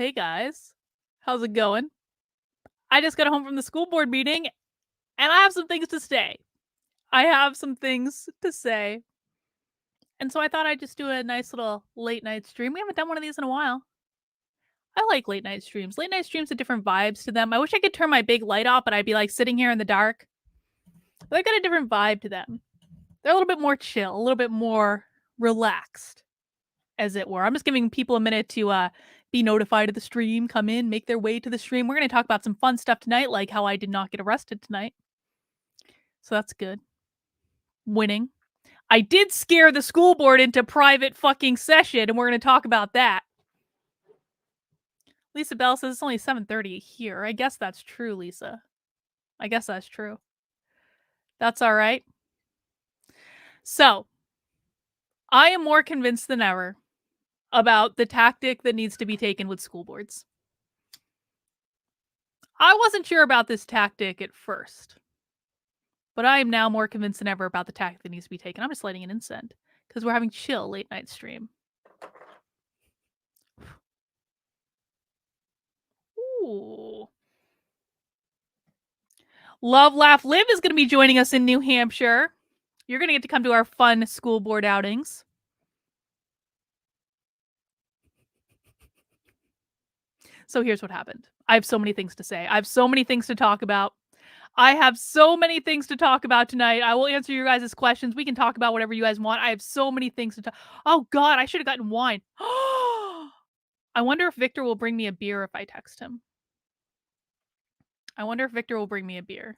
hey guys. How's it going? I just got home from the school board meeting and I have some things to say. And so I thought I'd just do a nice little late night stream. We haven't done one of these in a while. I like late night streams. Late night streams have different vibes to them. I wish I could turn my big light off, but I'd be like sitting here in the dark. But they got a different vibe to them. They're a little bit more chill, a little bit more relaxed, as it were. I'm just giving people a minute to be notified of the stream, come in, make their way to the stream. We're going to talk about some fun stuff tonight, like how I did not get arrested tonight. So that's good. Winning. I did scare the school board into private fucking session, and we're going to talk about that. Lisa Bell says it's only 7:30 here. I guess that's true, Lisa. I guess that's true. That's all right. So, I am more convinced than ever about the tactic that needs to be taken with school boards. I wasn't sure about this tactic at first, but I am now more convinced than ever about the tactic that needs to be taken. I'm just lighting an incense because we're having chill late night stream. Ooh. Love, Laugh, Live is going to be joining us in New Hampshire. You're going to get to come to our fun school board outings. So here's what happened. I have so many things to say. I have so many things to talk about. I have so many things to talk about tonight. I will answer your guys' questions. We can talk about whatever you guys want. I have so many things to talk. Oh God, I should have gotten wine. I wonder if Victor will bring me a beer if I text him. I wonder if Victor will bring me a beer.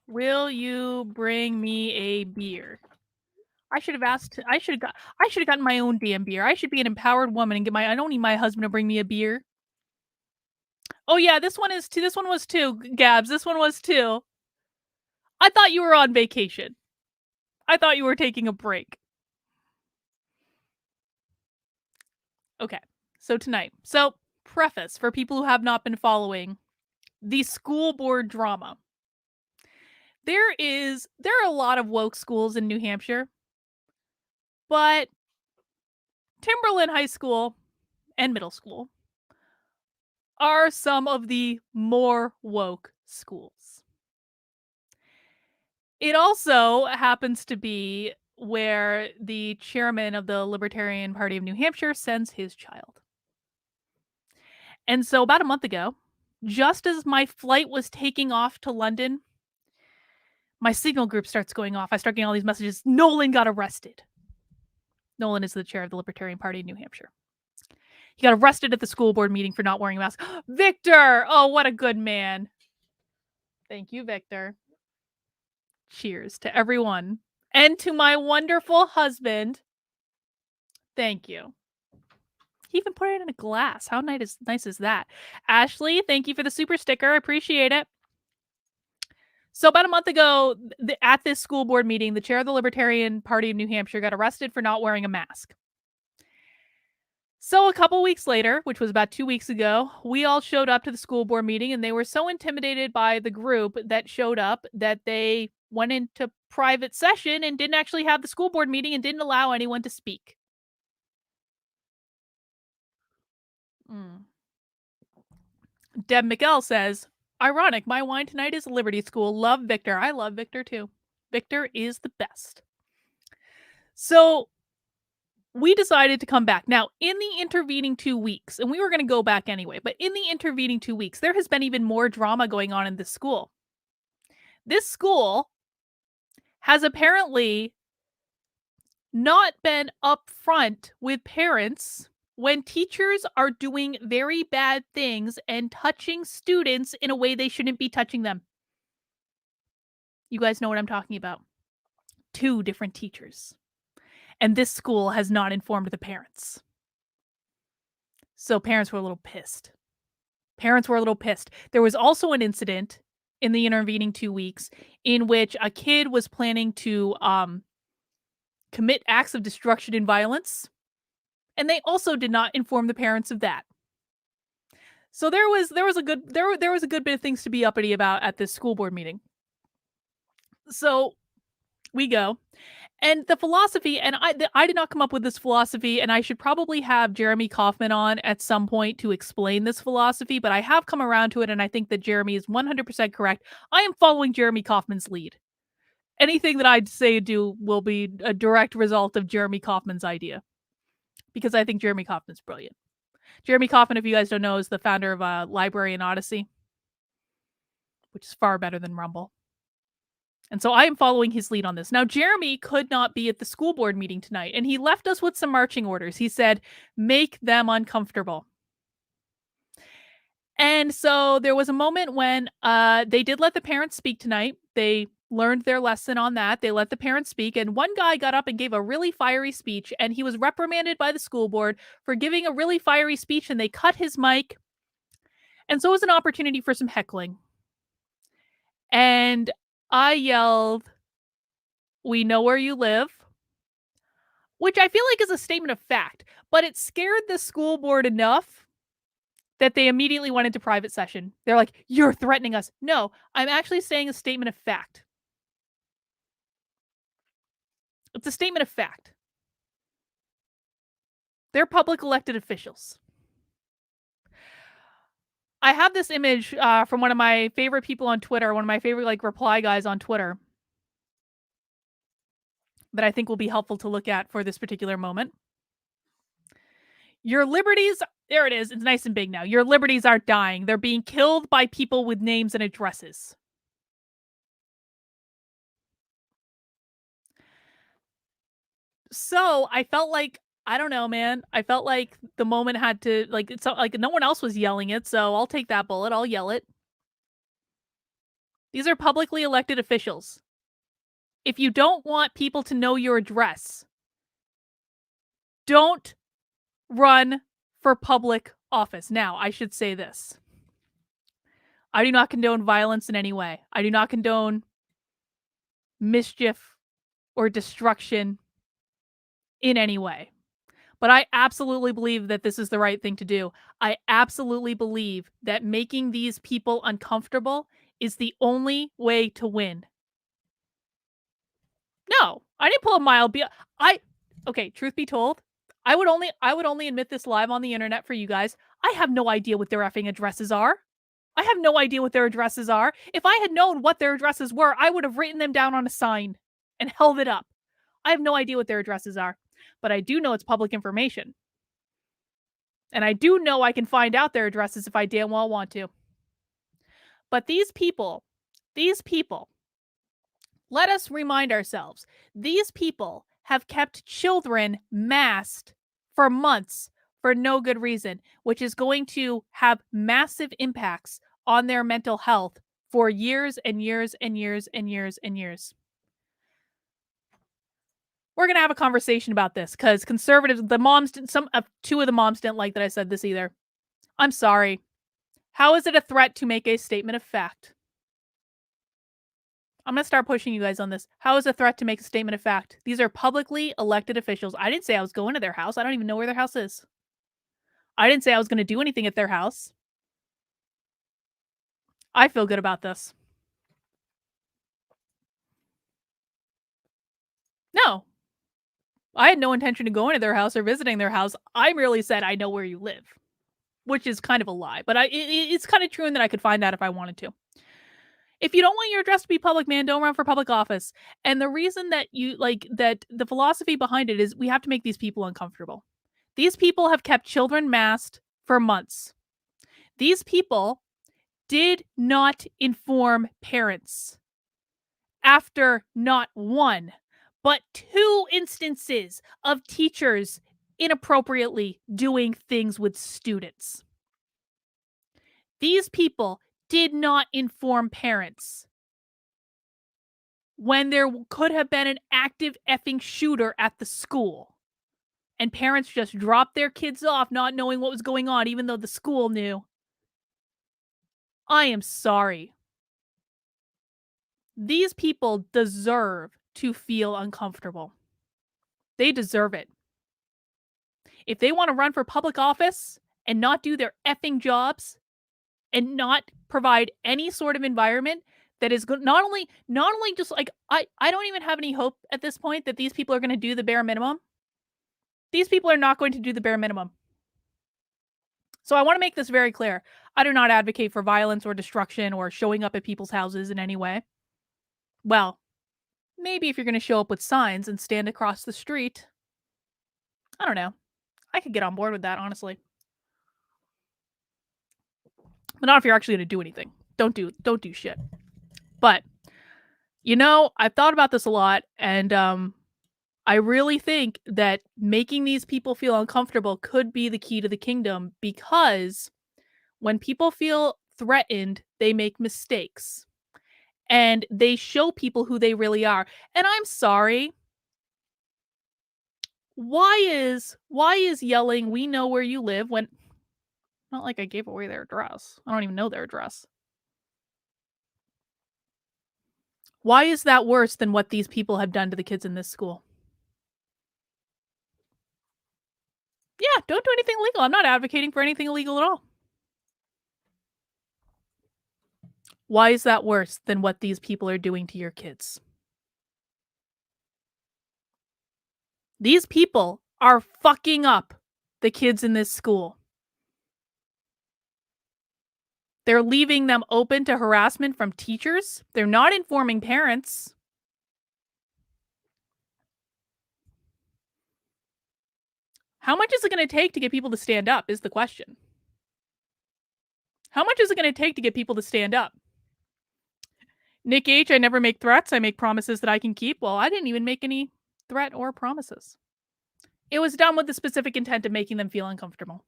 Will you bring me a beer? I should have asked. I should have gotten my own damn beer. I should be an empowered woman and I don't need my husband to bring me a beer. Oh yeah, this one is 2. This one was 2, Gabs. This one was 2. I thought you were on vacation. I thought you were taking a break. Okay, so tonight. So, preface for people who have not been following the school board drama. There are a lot of woke schools in New Hampshire, but Timberland High School and middle school are some of the more woke schools. It also happens to be where the chairman of the Libertarian Party of New Hampshire sends his child. And so about a month ago, just as my flight was taking off to London, my signal group starts going off. I start getting all these messages. Nolan got arrested. Nolan is the chair of the Libertarian Party in New Hampshire. He got arrested at the school board meeting for not wearing a mask. Victor! Oh, what a good man. Thank you, Victor. Cheers to everyone. And to my wonderful husband. Thank you. He even put it in a glass. How nice is that? Ashley, thank you for the super sticker. I appreciate it. So about a month ago, at this school board meeting, the chair of the Libertarian Party of New Hampshire got arrested for not wearing a mask. So a couple weeks later, which was about 2 weeks ago, we all showed up to the school board meeting, and they were so intimidated by the group that showed up that they went into private session and didn't actually have the school board meeting and didn't allow anyone to speak. Deb McGill says, ironic, my wine tonight is Liberty School. Love Victor. I love Victor too. Victor is the best. So we decided to come back. Now, in the intervening 2 weeks, and we were going to go back anyway, but in the intervening 2 weeks, there has been even more drama going on in this school. This school has apparently not been upfront with parents when teachers are doing very bad things and touching students in a way they shouldn't be touching them. You guys know what I'm talking about. 2 different teachers. And this school has not informed the parents. So parents were a little pissed. There was also an incident in the intervening 2 weeks in which a kid was planning to commit acts of destruction and violence. And they also did not inform the parents of that. So there was a good bit of things to be uppity about at this school board meeting. So we go. And the philosophy, and I did not come up with this philosophy, and I should probably have Jeremy Kauffman on at some point to explain this philosophy, but I have come around to it, and I think that Jeremy is 100% correct. I am following Jeremy Kauffman's lead. Anything that I'd say do will be a direct result of Jeremy Kauffman's idea, because I think Jeremy Kauffman's brilliant. Jeremy Kauffman, if you guys don't know, is the founder of Library and Odyssey, which is far better than Rumble. And so I am following his lead on this. Now, Jeremy could not be at the school board meeting tonight, and he left us with some marching orders. He said, make them uncomfortable. And so there was a moment when they did let the parents speak tonight. They learned their lesson on that. They let the parents speak. And one guy got up and gave a really fiery speech, and he was reprimanded by the school board for giving a really fiery speech, and they cut his mic. And so it was an opportunity for some heckling. And I yelled, "We know where you live," which I feel like is a statement of fact, but it scared the school board enough that they immediately went into private session. They're like, "You're threatening us." No, I'm actually saying a statement of fact. It's a statement of fact. They're public elected officials. I have this image from one of my favorite people on Twitter, one of my favorite like reply guys on Twitter, that I think will be helpful to look at for this particular moment. Your liberties, there it is. It's nice and big now. Your liberties aren't dying. They're being killed by people with names and addresses. So I felt like, I don't know, man. I felt like the moment had to, like, it's like no one else was yelling it. So I'll take that bullet. I'll yell it. These are publicly elected officials. If you don't want people to know your address, don't run for public office. Now, I should say this. I do not condone violence in any way. I do not condone mischief or destruction in any way. But I absolutely believe that this is the right thing to do. I absolutely believe that making these people uncomfortable is the only way to win. No, I didn't pull a mile. Okay, truth be told, I would only admit this live on the internet for you guys. I have no idea what their effing addresses are. I have no idea what their addresses are. If I had known what their addresses were, I would have written them down on a sign and held it up. I have no idea what their addresses are, but I do know it's public information. And I do know I can find out their addresses if I damn well want to. But these people, let us remind ourselves, these people have kept children masked for months for no good reason, which is going to have massive impacts on their mental health for years and years and years and years and years. We're going to have a conversation about this because conservatives, the moms, two of the moms didn't like that I said this either. I'm sorry. How is it a threat to make a statement of fact? I'm going to start pushing you guys on this. How is it a threat to make a statement of fact? These are publicly elected officials. I didn't say I was going to their house. I don't even know where their house is. I didn't say I was going to do anything at their house. I feel good about this. No. I had no intention of going to their house or visiting their house. I merely said I know where you live, which is kind of a lie. But it's kind of true in that I could find that if I wanted to. If you don't want your address to be public, man, don't run for public office. And the reason that the philosophy behind it is we have to make these people uncomfortable. These people have kept children masked for months. These people did not inform parents after not one, but two instances of teachers inappropriately doing things with students. These people did not inform parents when there could have been an active effing shooter at the school. And parents just dropped their kids off not knowing what was going on, even though the school knew. I am sorry. These people deserve to feel uncomfortable. They deserve it. If they want to run for public office and not do their effing jobs and not provide any sort of environment that is good. Not only just like I don't even have any hope at this point that these people are going to do the bare minimum. These people are not going to do the bare minimum. So I want to make this very clear. I do not advocate for violence or destruction or showing up at people's houses in any way. Well, maybe if you're going to show up with signs and stand across the street, I don't know. I could get on board with that, honestly. But not if you're actually going to do anything. Don't do shit. But I've thought about this a lot, and I really think that making these people feel uncomfortable could be the key to the kingdom, because when people feel threatened, they make mistakes and they show people who they really are. And I'm sorry, why is yelling "we know where you live" when not like I gave away their address. I don't even know their address. Why is that worse than what these people have done to the kids in this school? Yeah, don't do anything illegal. I'm not advocating for anything illegal at all. Why is that worse than what these people are doing to your kids? These people are fucking up the kids in this school. They're leaving them open to harassment from teachers. They're not informing parents. How much is it going to take to get people to stand up is the question. How much is it going to take to get people to stand up? Nick H, I never make threats. I make promises that I can keep. Well, I didn't even make any threat or promises. It was done with the specific intent of making them feel uncomfortable.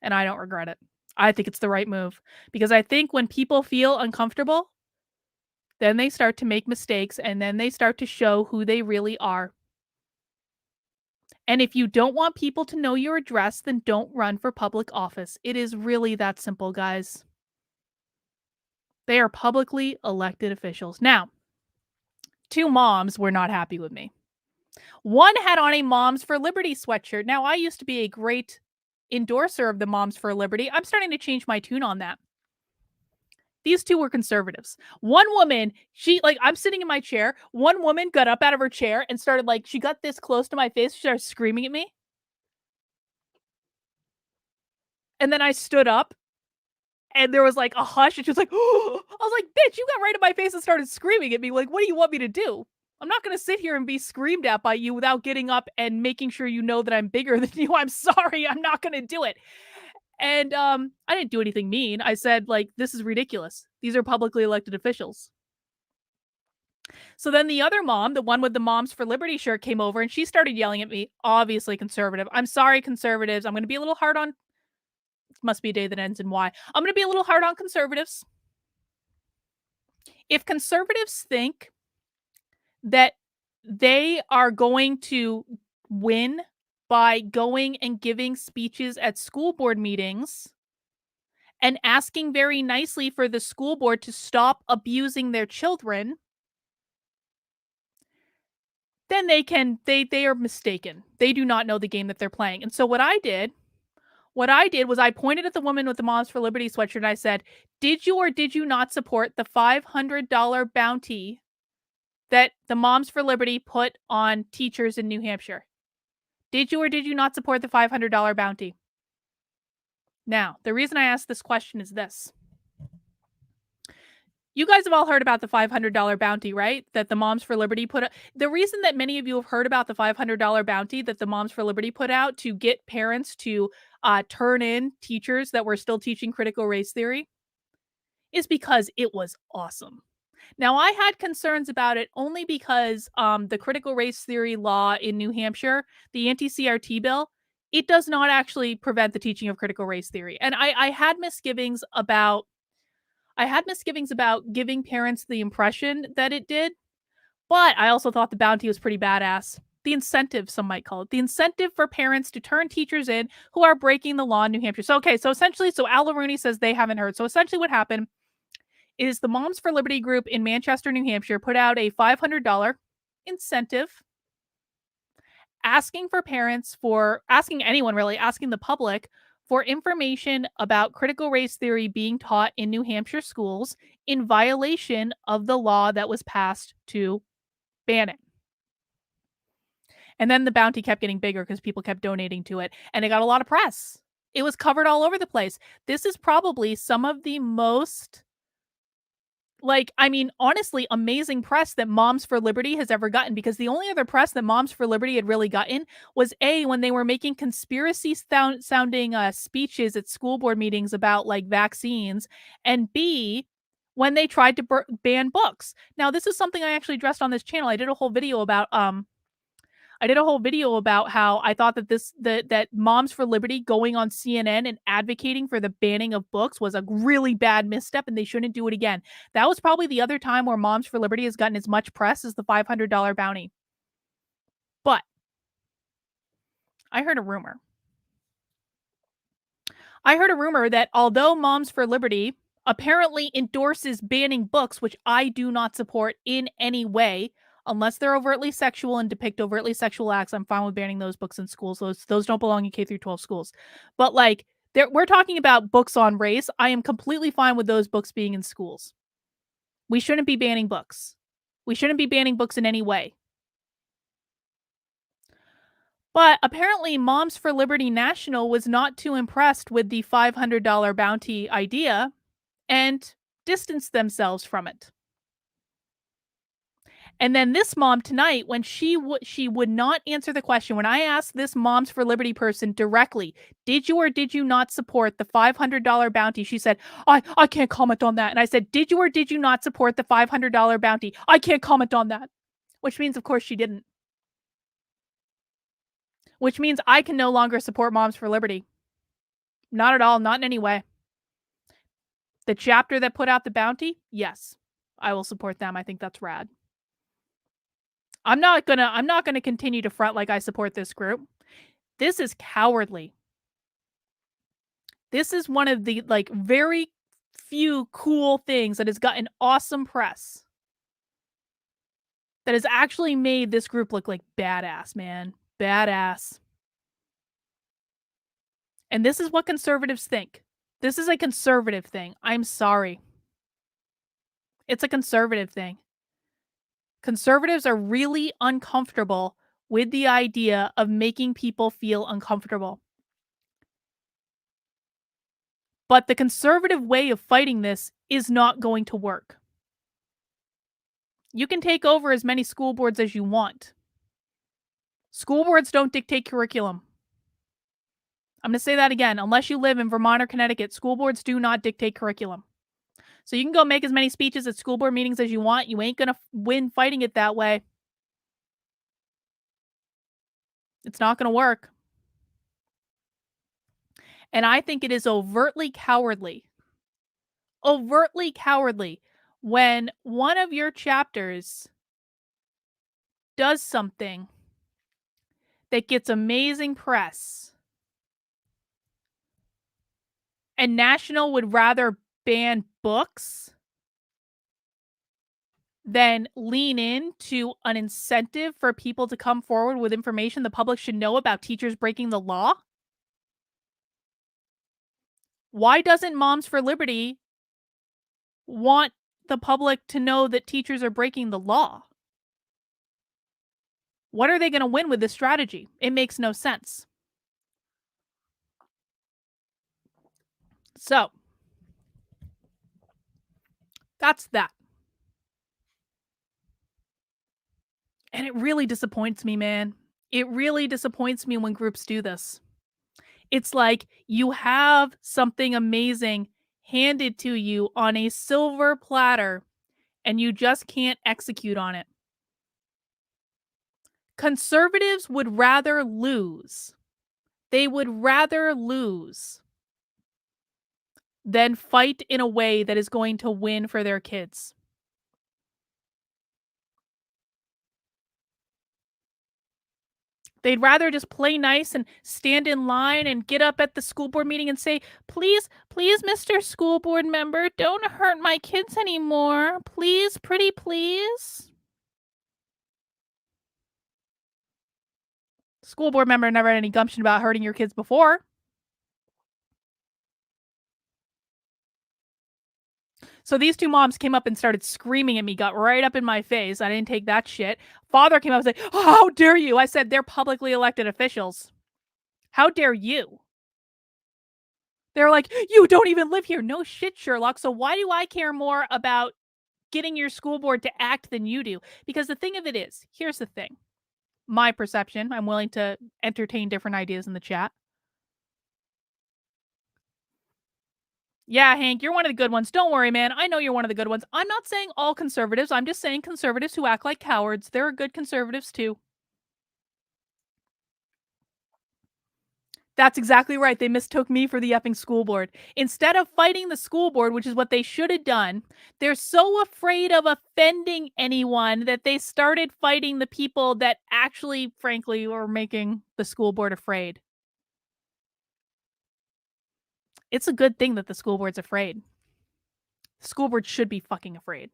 And I don't regret it. I think it's the right move, because I think when people feel uncomfortable, then they start to make mistakes, and then they start to show who they really are. And if you don't want people to know your address, then don't run for public office. It is really that simple, guys. They are publicly elected officials. Now, 2 moms were not happy with me. One had on a Moms for Liberty sweatshirt. Now, I used to be a great endorser of the Moms for Liberty. I'm starting to change my tune on that. These 2 were conservatives. One woman, I'm sitting in my chair. One woman got up out of her chair and started, she got this close to my face. She started screaming at me. And then I stood up, and there was a hush, and she was like, oh, I was like, bitch, you got right in my face and started screaming at me. What do you want me to do? I'm not going to sit here and be screamed at by you without getting up and making sure you know that I'm bigger than you. I'm sorry. I'm not going to do it. And I didn't do anything mean. I said, this is ridiculous. These are publicly elected officials. So then the other mom, the one with the Moms for Liberty shirt, came over and she started yelling at me, obviously conservative. I'm sorry, conservatives. I'm going to be a little hard on, must be a day that ends in Y. I'm going to be a little hard on conservatives. If conservatives think that they are going to win by going and giving speeches at school board meetings and asking very nicely for the school board to stop abusing their children, then they are mistaken. They do not know the game that they're playing. And so what I did was I pointed at the woman with the Moms for Liberty sweatshirt and I said, did you or did you not support the $500 bounty that the Moms for Liberty put on teachers in New Hampshire? Did you or did you not support the $500 bounty? Now, the reason I ask this question is this. You guys have all heard about the $500 bounty, right? That the Moms for Liberty put out. The reason that many of you have heard about the $500 bounty that the Moms for Liberty put out to get parents to turn in teachers that were still teaching critical race theory is because it was awesome. Now, I had concerns about it only because the critical race theory law in New Hampshire, the anti-CRT bill, it does not actually prevent the teaching of critical race theory. And I had misgivings about giving parents the impression that it did, but I also thought the bounty was pretty badass. The incentive, some might call it, the incentive for parents to turn teachers in who are breaking the law in New Hampshire. So Al Rooney says they haven't heard. So essentially what happened is the Moms for Liberty group in Manchester, New Hampshire put out a $500 incentive asking the public for information about critical race theory being taught in New Hampshire schools in violation of the law that was passed to ban it. And then the bounty kept getting bigger because people kept donating to it, and it got a lot of press. It was covered all over the place. This is probably some of the most, honestly, amazing press that Moms for Liberty has ever gotten, because the only other press that Moms for Liberty had really gotten was A, when they were making conspiracy sounding speeches at school board meetings about like vaccines, and B, when they tried to ban books. Now, this is something I actually addressed on this channel. I did a whole video about how I thought that that Moms for Liberty going on CNN and advocating for the banning of books was a really bad misstep and they shouldn't do it again. That was probably the other time where Moms for Liberty has gotten as much press as the $500 bounty. But I heard a rumor. That although Moms for Liberty apparently endorses banning books, which I do not support in any way, unless they're overtly sexual and depict overtly sexual acts, I'm fine with banning those books in schools. Those don't belong in K through 12 schools. But like, we're talking about books on race. I am completely fine with those books being in schools. We shouldn't be banning books. We shouldn't be banning books in any way. But apparently Moms for Liberty National was not too impressed with the $500 bounty idea and distanced themselves from it. And then this mom tonight, when she would not answer the question, when I asked this Moms for Liberty person directly, did you or did you not support the $500 bounty? She said, I can't comment on that. And I said, did you or did you not support the $500 bounty? I can't comment on that. Which means, of course, she didn't. Which means I can no longer support Moms for Liberty. Not at all. Not in any way. The chapter that put out the bounty, yes, I will support them. I think that's rad. I'm not gonna continue to front like I support this group. This is cowardly. This is one of the like very few cool things that has gotten awesome press. That has actually made this group look like badass, man. Badass. And this is what conservatives think. This is a conservative thing. I'm sorry. It's a conservative thing. Conservatives are really uncomfortable with the idea of making people feel uncomfortable. But the conservative way of fighting this is not going to work. You can take over as many school boards as you want. School boards don't dictate curriculum. I'm going to say that again. Unless you live in Vermont or Connecticut, school boards do not dictate curriculum. So you can go make as many speeches at school board meetings as you want. You ain't going to win fighting it that way. It's not going to work. And I think it is overtly cowardly when one of your chapters does something that gets amazing press and National would rather ban books than lean into an incentive for people to come forward with information the public should know about teachers breaking the law. Why doesn't Moms for Liberty want the public to know that teachers are breaking the law? What are they going to win with this strategy? It makes no sense. So, that's that. And it really disappoints me, man. It really disappoints me when groups do this. It's like you have something amazing handed to you on a silver platter and you just can't execute on it. Conservatives would rather lose. They would rather lose than fight in a way that is going to win for their kids. They'd rather just play nice and stand in line and get up at the school board meeting and say, please, please, Mr. School Board Member, don't hurt my kids anymore. Please, pretty please. School board member never had any gumption about hurting your kids before. So these two moms came up and started screaming at me, got right up in my face. I didn't take that shit. Father came up and said, "Oh, how dare you?" I said, "They're publicly elected officials. How dare you?" They're like, "You don't even live here." No shit, Sherlock. So why do I care more about getting your school board to act than you do? Because the thing of it is, here's the thing. My perception, I'm willing to entertain different ideas in the chat. Yeah, Hank, you're one of the good ones. Don't worry, man. I know you're one of the good ones. I'm not saying all conservatives. I'm just saying conservatives who act like cowards. There are good conservatives too. That's exactly right. They mistook me for the effing school board. Instead of fighting the school board, which is what they should have done, they're so afraid of offending anyone that they started fighting the people that actually, frankly, were making the school board afraid. It's a good thing that the school board's afraid. The school board should be fucking afraid.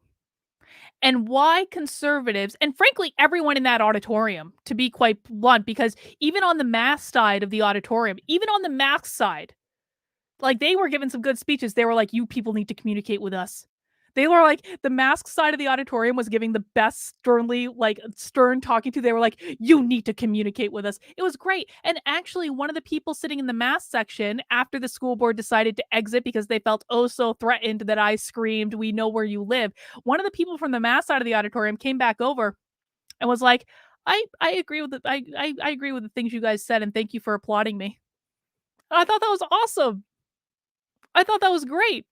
And why conservatives, and frankly, everyone in that auditorium, to be quite blunt, because even on the math side of the auditorium, even on the math side, like, they were giving some good speeches. They were like, "You people need to communicate with us." They were like, the mask side of the auditorium was giving the best sternly, like, stern talking to. They were like, "You need to communicate with us." It was great. And actually, one of the people sitting in the mask section after the school board decided to exit because they felt oh so threatened that I screamed, "We know where you live." One of the people from the mask side of the auditorium came back over and was like, I agree with I agree with the things you guys said, and thank you for applauding me." I thought that was awesome. I thought that was great.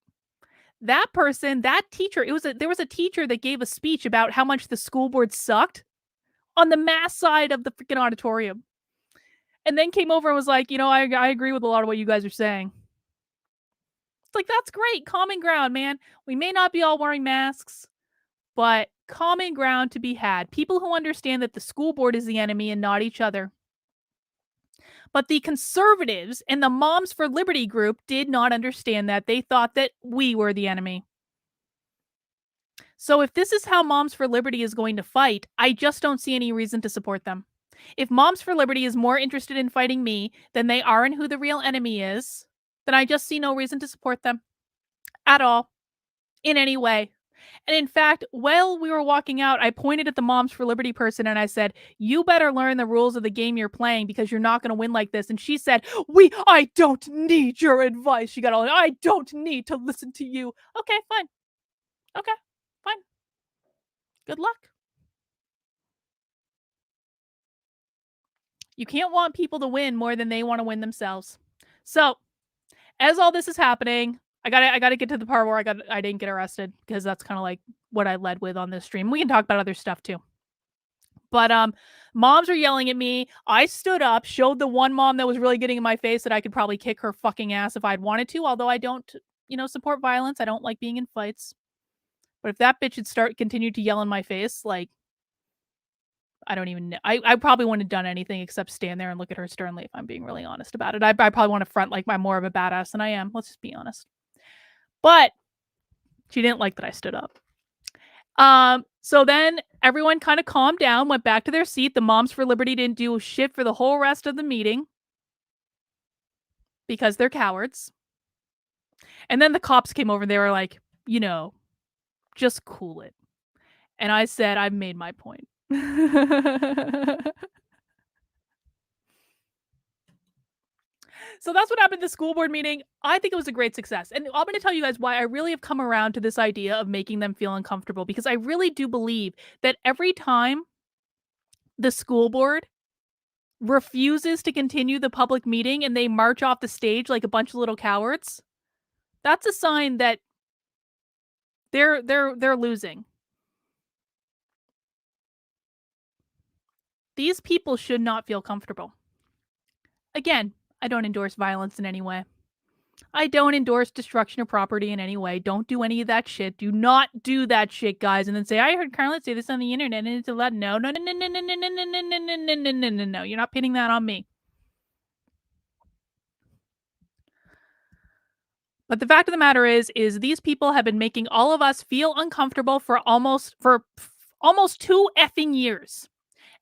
That person, that teacher, there was a teacher that gave a speech about how much the school board sucked on the mass side of the freaking auditorium. And then came over and was like, I agree with a lot of what you guys are saying. It's like, that's great. Common ground, man. We may not be all wearing masks, but common ground to be had. People who understand that the school board is the enemy and not each other. But the conservatives and the Moms for Liberty group did not understand that. They thought that we were the enemy. So if this is how Moms for Liberty is going to fight, I just don't see any reason to support them. If Moms for Liberty is more interested in fighting me than they are in who the real enemy is, then I just see no reason to support them at all, in any way. And in fact, while we were walking out, I pointed at the Moms for Liberty person and I said, "You better learn the rules of the game you're playing because you're not going to win like this." And she said, I don't need your advice." She got all, "I don't need to listen to you." Okay, fine. Okay, fine. Good luck. You can't want people to win more than they want to win themselves. So, as all this is happening, I gotta get to the part where I didn't get arrested because that's kind of like what I led with on this stream. We can talk about other stuff too. But moms are yelling at me. I stood up, showed the one mom that was really getting in my face that I could probably kick her fucking ass if I'd wanted to, although I don't, support violence. I don't like being in fights. But if that bitch had continue to yell in my face, like, I don't even know. I probably wouldn't have done anything except stand there and look at her sternly if I'm being really honest about it. I probably want to front like I'm more of a badass than I am. Let's just be honest. But she didn't like that I stood up. So then everyone kind of calmed down, went back to their seat. The Moms for Liberty didn't do shit for the whole rest of the meeting because they're cowards. And then the cops came over and they were like, just cool it. And I said, I've made my point. So that's what happened at the school board meeting. I think it was a great success. And I'm going to tell you guys why I really have come around to this idea of making them feel uncomfortable, because I really do believe that every time the school board refuses to continue the public meeting and they march off the stage like a bunch of little cowards, that's a sign that they're losing. These people should not feel comfortable. Again, I don't endorse violence in any way. I don't endorse destruction of property in any way. Don't do any of that shit. Do not do that shit, guys. And then say, "I heard Carlin say this on the internet and it's allowed." No, no, no, no, no, no, no, no, no, no, no, no, no, no, no, no. You're not pinning that on me. But the fact of the matter is these people have been making all of us feel uncomfortable for almost 2 effing years.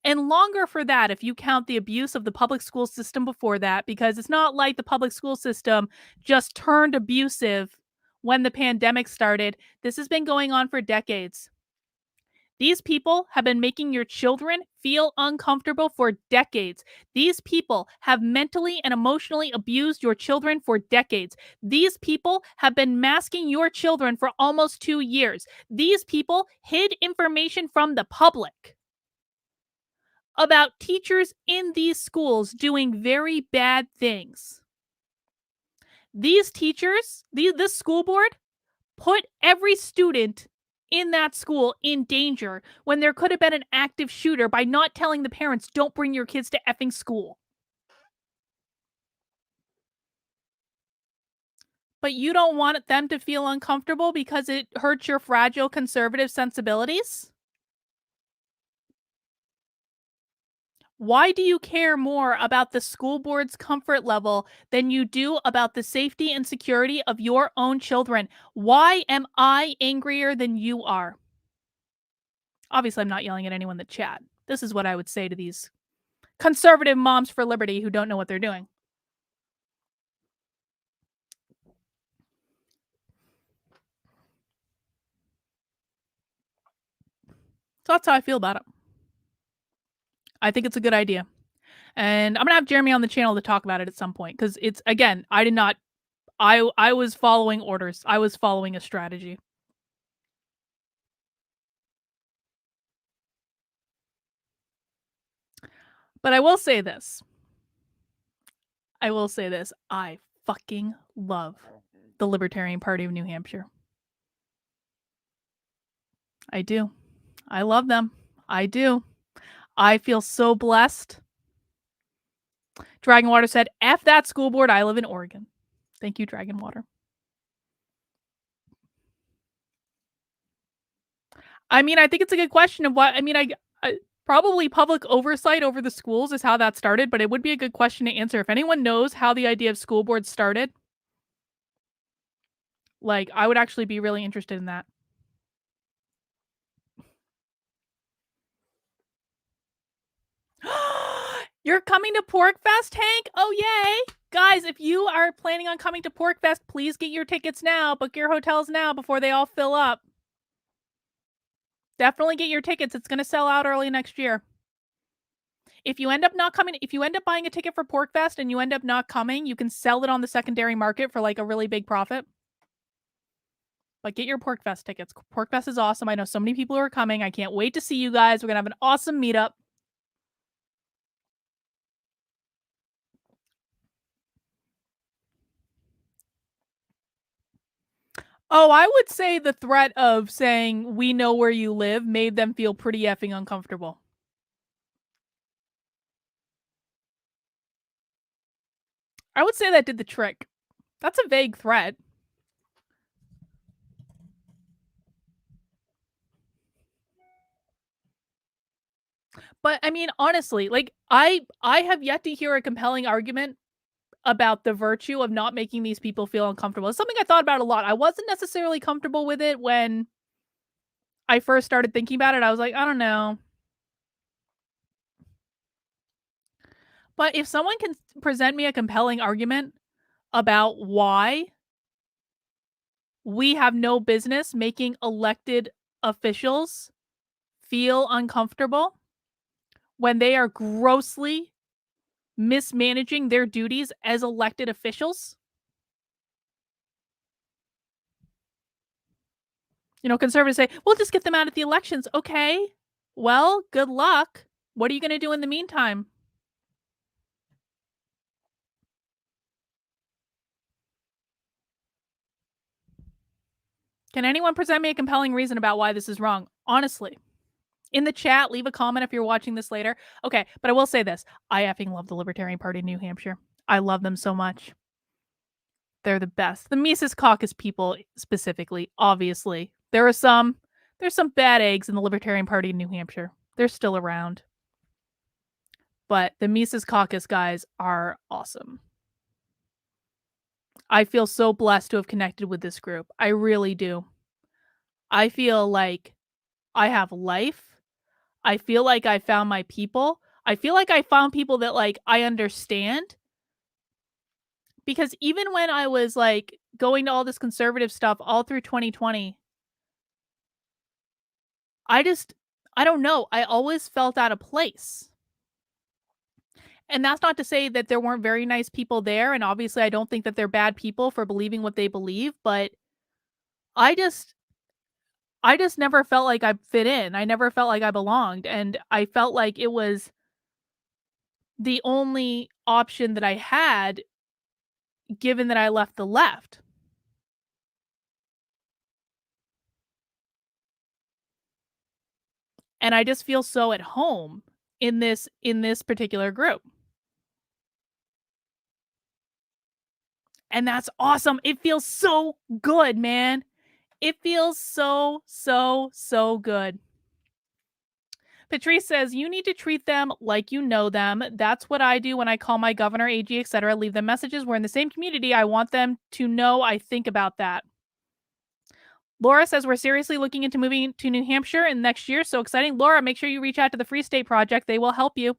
And longer for that if you count the abuse of the public school system before that, because it's not like the public school system just turned abusive when the pandemic started. This has been going on for decades. These people have been making your children feel uncomfortable for decades. These people have mentally and emotionally abused your children for decades. These people have been masking your children for almost 2 years. These people hid information from the public about teachers in these schools doing very bad things. These teachers, this school board, put every student in that school in danger when there could have been an active shooter by not telling the parents, don't bring your kids to effing school. But you don't want them to feel uncomfortable because it hurts your fragile conservative sensibilities? Why do you care more about the school board's comfort level than you do about the safety and security of your own children? Why am I angrier than you are? Obviously, I'm not yelling at anyone in the chat. This is what I would say to these conservative moms for liberty who don't know what they're doing. So that's how I feel about it. I think it's a good idea. And I'm gonna have Jeremy on the channel to talk about it at some point because it's again, I did not I was following orders. I was following a strategy. But I will say this. I will say this. I fucking love the Libertarian Party of New Hampshire. I do. I love them. I do. I feel so blessed. Dragonwater said, F that school board. I live in Oregon. Thank you, Dragonwater. I mean, I think it's a good question of what, I mean, I probably public oversight over the schools is how that started, but it would be a good question to answer. If anyone knows how the idea of school boards started, like, I would actually be really interested in that. You're coming to PorkFest, Hank? Oh, yay. Guys, if you are planning on coming to PorkFest, please get your tickets now. Book your hotels now before they all fill up. Definitely get your tickets. It's going to sell out early next year. If you end up not coming, if you end up buying a ticket for PorkFest and you end up not coming, you can sell it on the secondary market for like a really big profit. But get your PorkFest tickets. PorkFest is awesome. I know so many people who are coming. I can't wait to see you guys. We're going to have an awesome meetup. Oh, I would say the threat of saying, we know where you live made them feel pretty effing uncomfortable. I would say that did the trick. That's a vague threat. But I mean, honestly, like I have yet to hear a compelling argument about the virtue of not making these people feel uncomfortable. It's something I thought about a lot. I wasn't necessarily comfortable with it when I first started thinking about it. I was like, I don't know. But if someone can present me a compelling argument about why we have no business making elected officials feel uncomfortable when they are grossly mismanaging their duties as elected officials. You know, conservatives say, we'll just get them out at the elections. Okay. Well, good luck. What are you going to do in the meantime? Can anyone present me a compelling reason about why this is wrong? Honestly. In the chat, leave a comment if you're watching this later. Okay, but I will say this. I effing love the Libertarian Party in New Hampshire. I love them so much. They're the best. The Mises Caucus people specifically, obviously. There's some bad eggs in the Libertarian Party in New Hampshire. They're still around. But the Mises Caucus guys are awesome. I feel so blessed to have connected with this group. I really do. I feel like I have life. I feel like I found my people. I feel like I found people that like I understand. because even when I was, like, going to all this conservative stuff all through 2020, I just I don't know, I always felt out of place. And that's not to say that there weren't very nice people there, and obviously I don't think that they're bad people for believing what they believe, but I just I just never felt like I fit in. I never felt like I belonged, and I felt like it was the only option that I had given that I left the left. And I just feel so at home in this particular group. And that's awesome. It feels so good, man. It feels so, so, so good. Patrice says, you need to treat them like you know them. That's what I do when I call my governor, AG, etc. Leave them messages. We're in the same community. I want them to know I think about that. Laura says, we're seriously looking into moving to New Hampshire in next year. So exciting. Laura, make sure you reach out to the Free State Project. They will help you.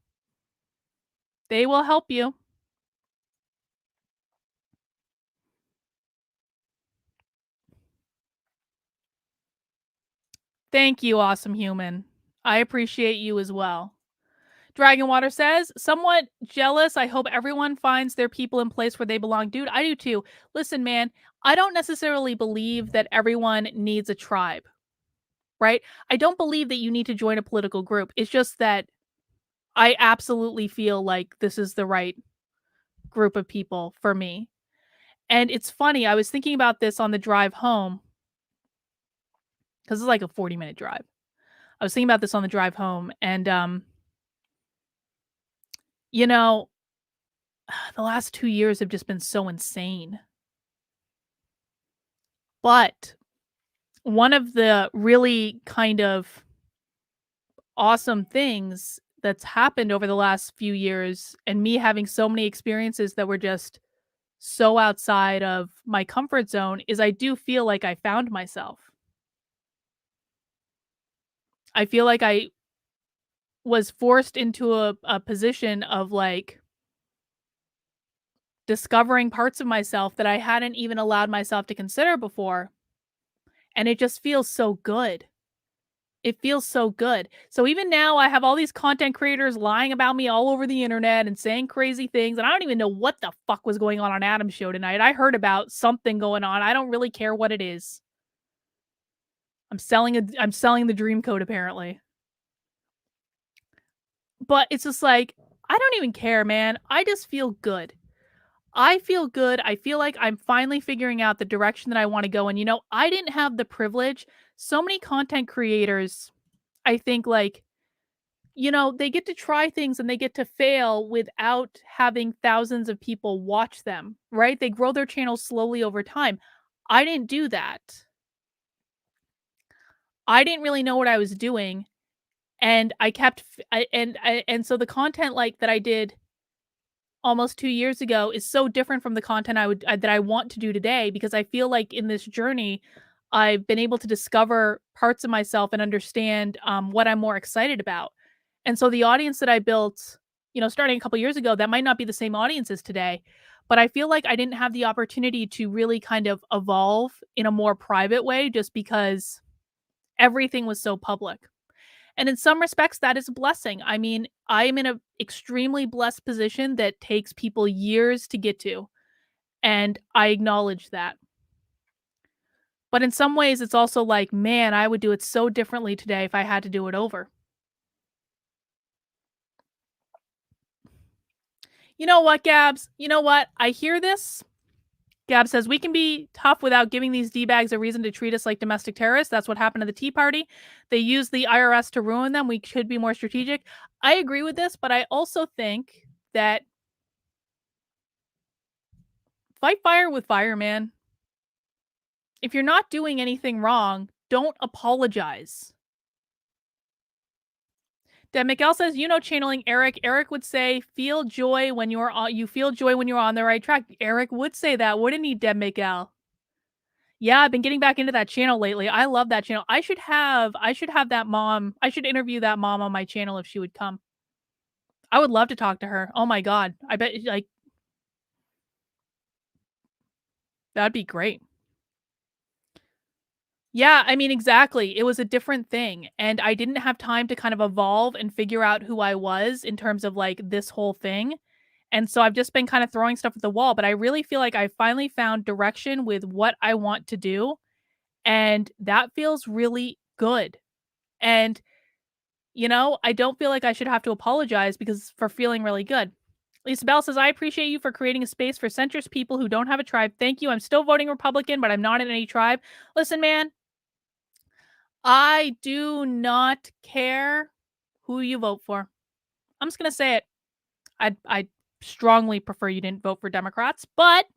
They will help you. Thank you, awesome human. I appreciate you as well. Dragonwater says, somewhat jealous. I hope everyone finds their people in place where they belong. Dude, I do too. Listen, man, I don't necessarily believe that everyone needs a tribe, right? I don't believe that you need to join a political group. It's just that I absolutely feel like this is the right group of people for me. And it's funny, I was thinking about this on the drive home because it's like a 40-minute drive. I was thinking about this on the drive home and you know, the last 2 years have just been so insane. But one of the really kind of awesome things that's happened over the last few years and me having so many experiences that were just so outside of my comfort zone is I do feel like I found myself. I feel like I was forced into a position of like discovering parts of myself that I hadn't even allowed myself to consider before. And it just feels so good. It feels so good. So even now, I have all these content creators lying about me all over the internet and saying crazy things, and I don't even know what the fuck was going on Adam's show tonight. I heard about something going on. I don't really care what it is. I'm selling the dream code apparently. But it's just like I don't even care, man. I just feel good. I feel good. I feel like I'm finally figuring out the direction that I want to go. And I didn't have the privilege. So many content creators, I think like they get to try things and they get to fail without having thousands of people watch them, right? They grow their channels slowly over time. I didn't do that. I didn't really know what I was doing, and I kept and so the content like that I did almost 2 years ago is so different from the content that I want to do today because I feel like in this journey I've been able to discover parts of myself and understand what I'm more excited about. And so the audience that I built, starting a couple years ago, that might not be the same audience as today, but I feel like I didn't have the opportunity to really kind of evolve in a more private way just because everything was so public. And in some respects, that is a blessing. I mean, I am in an extremely blessed position that takes people years to get to, and I acknowledge that. But in some ways, it's also like, man, I would do it so differently today if I had to do it over. You know what, Gabs? You know what? I hear this. Gab says, we can be tough without giving these D-bags a reason to treat us like domestic terrorists. That's what happened to the Tea Party. They used the IRS to ruin them. We should be more strategic. I agree with this, but I also think that fight fire with fire, man. If you're not doing anything wrong, don't apologize. Deb McL says, channeling Eric. Eric would say, feel joy when you're on, you feel joy when you're on the right track. Eric would say that, wouldn't he, Deb McL? Yeah, I've been getting back into that channel lately. I love that channel. I should have that mom. I should interview that mom on my channel if she would come. I would love to talk to her. Oh my god. I bet like That'd be great. Yeah, I mean, exactly. It was a different thing, and I didn't have time to kind of evolve and figure out who I was in terms of, like, this whole thing, and so I've just been kinda throwing stuff at the wall, but I really feel like I finally found direction with what I want to do, and that feels really good, and, I don't feel like I should have to apologize because for feeling really good. Lisa Bell says, "I appreciate you for creating a space for centrist people who don't have a tribe. Thank you. I'm still voting Republican, but I'm not in any tribe." Listen, man, I do not care who you vote for. I'm just gonna say it. I strongly prefer you didn't vote for Democrats, but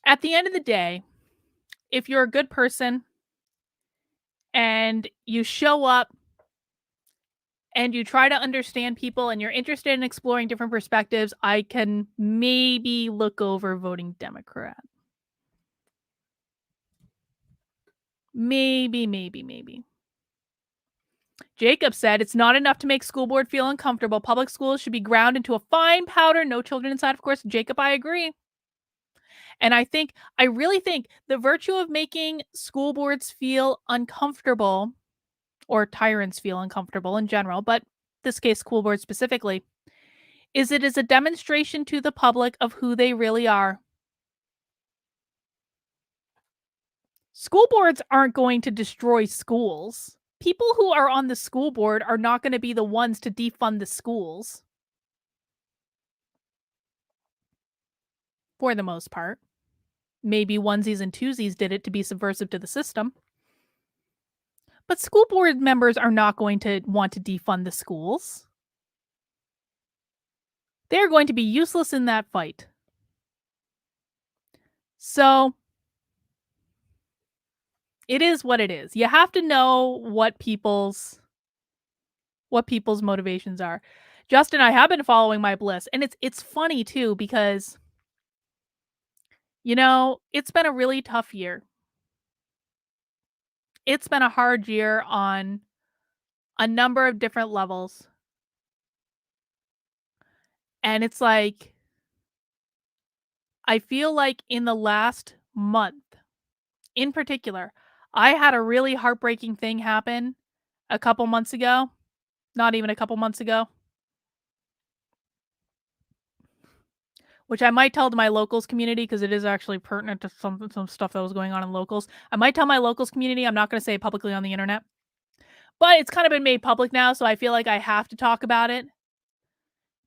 at the end of the day, if you're a good person and you show up and you try to understand people and you're interested in exploring different perspectives, I can maybe look over voting Democrat. Maybe. Jacob said, "It's not enough to make school board feel uncomfortable. Public schools should be ground into a fine powder. No children inside." Of course, Jacob, I agree. And I really think the virtue of making school boards feel uncomfortable, or tyrants feel uncomfortable in general, but this case, school board specifically, is it is a demonstration to the public of who they really are. School boards aren't going to destroy schools. People who are on the school board are not going to be the ones to defund the schools, for the most part. Maybe onesies and twosies did it to be subversive to the system. But school board members are not going to want to defund the schools. They're going to be useless in that fight. So it is what it is. You have to know what people's motivations are. Justin, I have been following my bliss, and it's funny too because it's been a really tough year. It's been a hard year on a number of different levels. And it's like I feel like in the last month, in particular, I had a really heartbreaking thing happen a couple months ago, not even a couple months ago, which I might tell to my locals community because it is actually pertinent to some stuff that was going on in locals. I might tell my locals community. I'm not going to say it publicly on the internet, but it's kind of been made public now, so I feel like I have to talk about it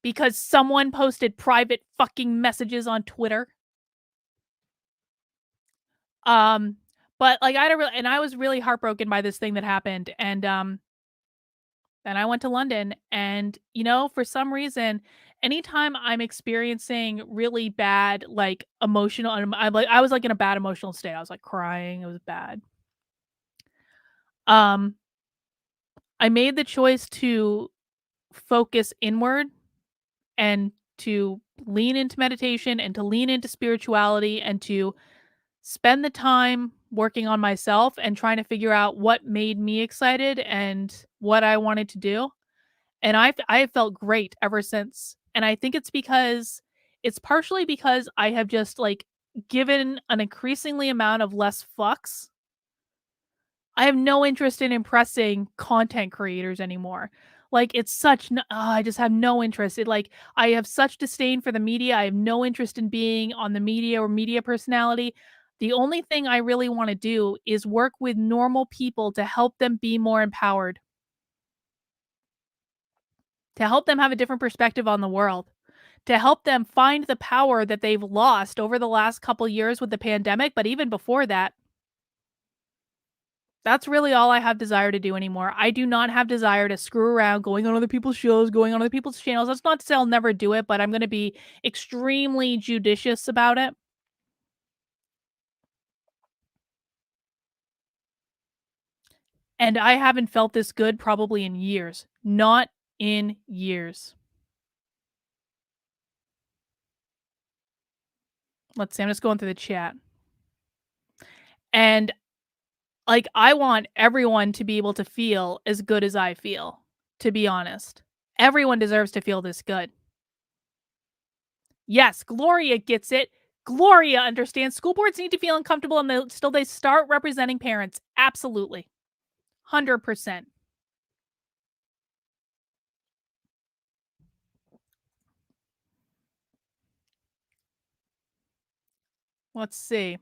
because someone posted private fucking messages on Twitter. Um, but like I don't really, and I was really heartbroken by this thing that happened, and then I went to London, and for some reason, anytime I'm experiencing really bad, like emotional, and I was like in a bad emotional state. I was like crying. It was bad. Um, I made the choice to focus inward and to lean into meditation and to lean into spirituality and to spend the time working on myself and trying to figure out what made me excited and what I wanted to do. And I have felt great ever since. And I think it's partially because I have just like given an increasingly amount of less fucks. I have no interest in impressing content creators anymore. Like it's I just have no interest. I have such disdain for the media. I have no interest in being on the media or media personality. The only thing I really want to do is work with normal people to help them be more empowered, to help them have a different perspective on the world, to help them find the power that they've lost over the last couple years with the pandemic, but even before that. That's really all I have desire to do anymore. I do not have desire to screw around going on other people's shows, going on other people's channels. That's not to say I'll never do it, but I'm gonna be extremely judicious about it. And I haven't felt this good probably in years. Not in years. Let's see, I'm just going through the chat. And like I want everyone to be able to feel as good as I feel, to be honest. Everyone deserves to feel this good. Yes, Gloria gets it. Gloria understands school boards need to feel uncomfortable until they start representing parents. Absolutely. 100%. Let's see.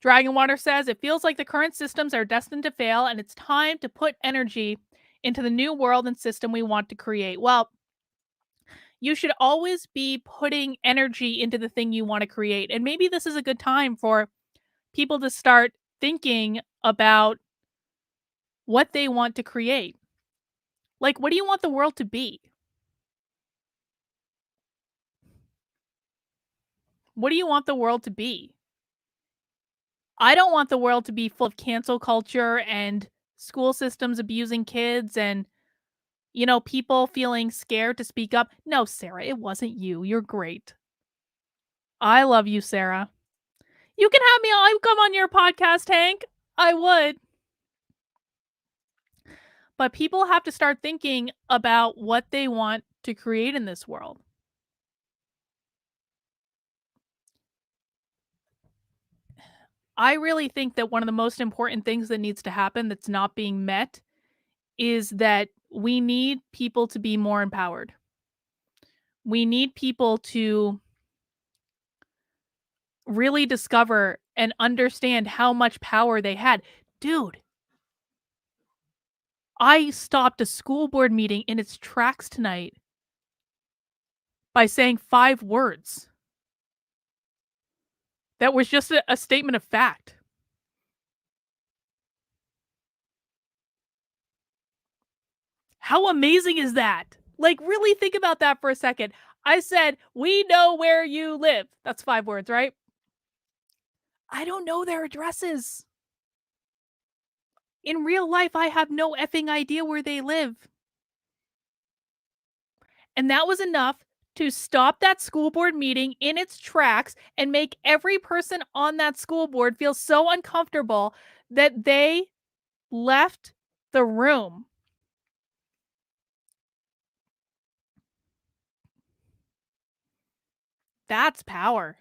Dragon Water says it feels like the current systems are destined to fail and it's time to put energy into the new world and system we want to create. Well, you should always be putting energy into the thing you want to create. And maybe this is a good time for people to start thinking about what they want to create. Like, what do you want the world to be? What do you want the world to be? I don't want the world to be full of cancel culture and school systems abusing kids and, people feeling scared to speak up. No, Sarah, it wasn't you. You're great. I love you, Sarah. You can have me I come on your podcast, Hank. I would. But people have to start thinking about what they want to create in this world. I really think that one of the most important things that needs to happen that's not being met is that we need people to be more empowered. We need people to really discover and understand how much power they had. Dude, I stopped a school board meeting in its tracks tonight by saying 5 words. That was just a statement of fact. How amazing is that? Like, really think about that for a second. I said, "We know where you live." That's 5 words, right? I don't know their addresses. In real life, I have no effing idea where they live. And that was enough to stop that school board meeting in its tracks and make every person on that school board feel so uncomfortable that they left the room. That's power.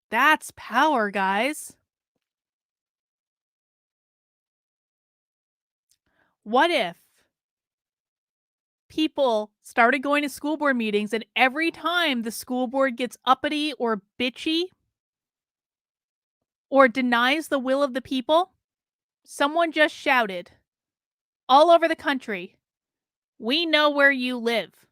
That's power, guys. What if people started going to school board meetings and every time the school board gets uppity or bitchy or denies the will of the people, someone just shouted all over the country, "We know where you live."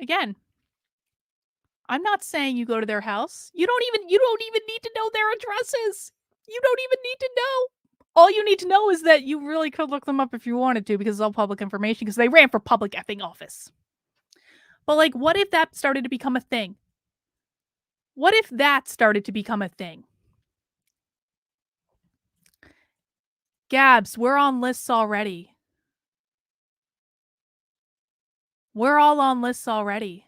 Again, I'm not saying you go to their house. You don't even need to know their addresses. You don't even need to know. All you need to know is that you really could look them up if you wanted to because it's all public information because they ran for public effing office. But like what if that started to become a thing? What if that started to become a thing? Gabs, we're on lists already. We're all on lists already.